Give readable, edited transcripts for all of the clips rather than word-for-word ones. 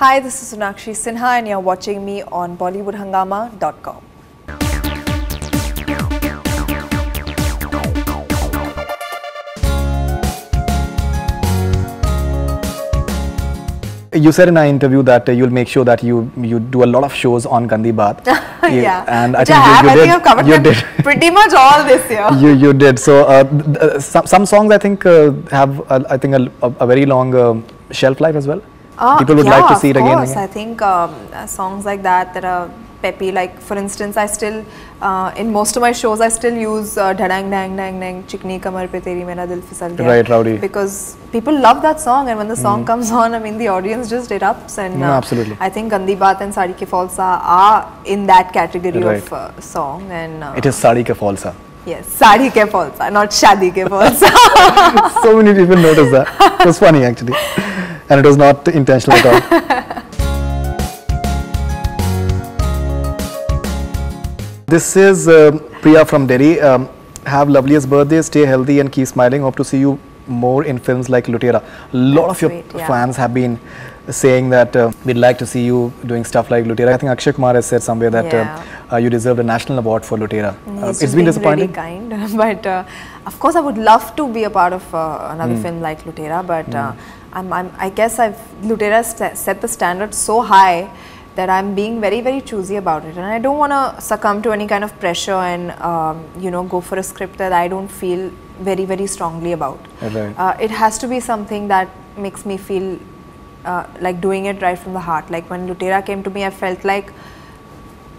Hi, this is Sonakshi Sinha and you're watching me on BollywoodHangama.com. You said in our interview that you'll make sure that you do a lot of shows on Gandhi Baat. Yeah, and I think I've covered you did. pretty much all this year. You did. So some songs I think have a very long shelf life as well. People would like to see it again. Of course, I think songs like that are peppy. Like for instance, I still in most of my shows I still use Dhadang Dang Dang Dang Chikni Kamar Pe Teri Mera Dil Fisal Gaya. Right, Rowdy. Because people love that song, and when the song comes on, I mean the audience just erupts. And no, absolutely. I think Gandhi Baat and Saadi Ke Falsa are in that category of song. And it is Saadi Ke Falsa. Yes, Saadi Ke Falsa, not Shadi Ke Falsa. So many people noticed that. It was funny actually, and it was not intentional at all. This is Priya from Delhi. Have loveliest birthday, stay healthy and keep smiling. Hope to see you more in films like Lutera. A lot of your fans have been saying that we'd like to see you doing stuff like Lutera. I think Akshay Kumar has said somewhere that you deserved a national award for Lutera. It's been disappointing. Really kind, but of course I would love to be a part of another film like Lutera. But I guess Lutera set the standard so high that I'm being very, very choosy about it, and I don't want to succumb to any kind of pressure and go for a script that I don't feel very, very strongly about. Right. It has to be something that makes me feel like doing it right from the heart. Like when Lutera came to me, I felt like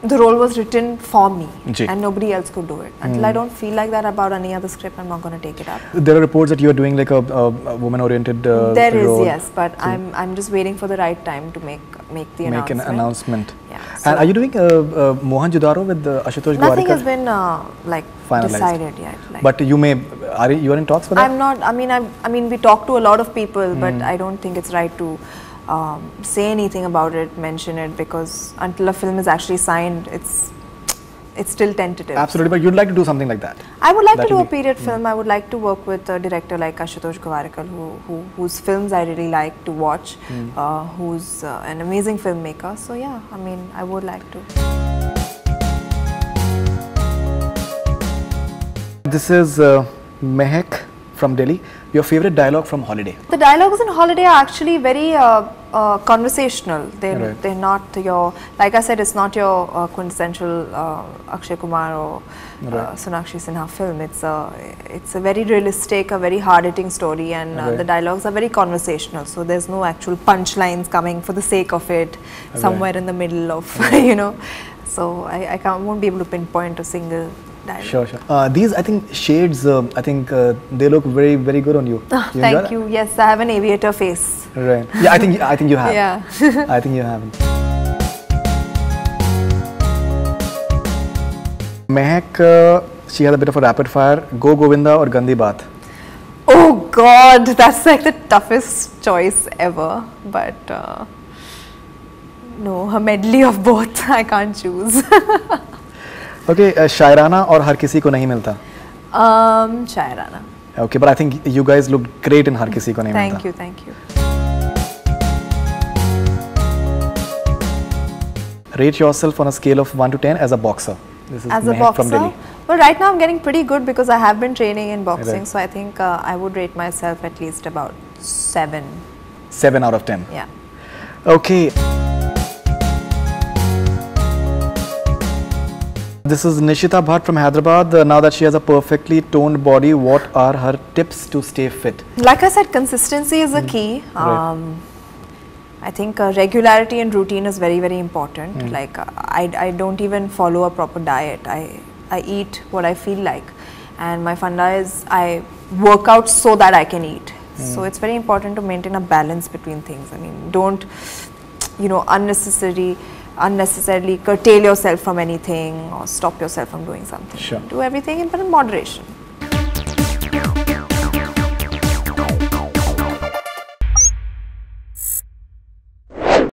the role was written for me and nobody else could do it. Until I don't feel like that about any other script, I'm not going to take it up. There are reports that you are doing like a woman-oriented There is, role. yes, but I'm just waiting for the right time to make the announcement. Make an announcement. Yeah. So and are you doing Mohan Jodaro with Ashutosh Gowariker? Nothing has been like finalized, decided yet. Like, but you are in talks for that? I'm not. I mean, we talk to a lot of people, but I don't think it's right to say anything about it, mention it, because until a film is actually signed, it's still tentative. Absolutely, but you'd like to do something like that? I would like to do a period film. I would like to work with a director like Ashutosh Gowariker, whose films I really like to watch, who's an amazing filmmaker. So yeah, I mean, I would like to. This is Mehak from Delhi. Your favorite dialogue from Holiday? The dialogues in Holiday are actually very conversational. They're not your, like I said, it's not your quintessential Akshay Kumar or Sonakshi Sinha film. It's a very realistic, a very hard-hitting story, and the dialogues are very conversational. So there's no actual punchlines coming for the sake of it, somewhere in the middle of So I won't be able to pinpoint a single dialogue. Sure. These, I think, shades, I think they look very, very good on you. Thank you. Yes, I have an aviator face. Right. Yeah, I think you have. Yeah. I think you haven't. Mehak, she had a bit of a rapid fire. Go Govinda or Gandhi Baat? Oh God, that's like the toughest choice ever. But no, a medley of both. I can't choose. Okay, Shairana or Har Kisi Ko Nahi Milta? Shairana. Okay, but I think you guys looked great in Har Kisi Ko Nahi Milta. Thank you. Rate yourself on a scale of 1 to 10 as a boxer. This is as a Mehak boxer? From Delhi. Well, right now I'm getting pretty good because I have been training in boxing. So I think I would rate myself at least about 7. 7 out of 10? Yeah. Okay. This is Nishita Bhatt from Hyderabad. Now that she has a perfectly toned body, what are her tips to stay fit? Like I said, consistency is the key. I think regularity and routine is very, very important. Like I don't even follow a proper diet. I eat what I feel like, and my funda is I work out so that I can eat. So it's very important to maintain a balance between things. I mean, don't unnecessarily curtail yourself from anything or stop yourself from doing something. Sure. Do everything in moderation.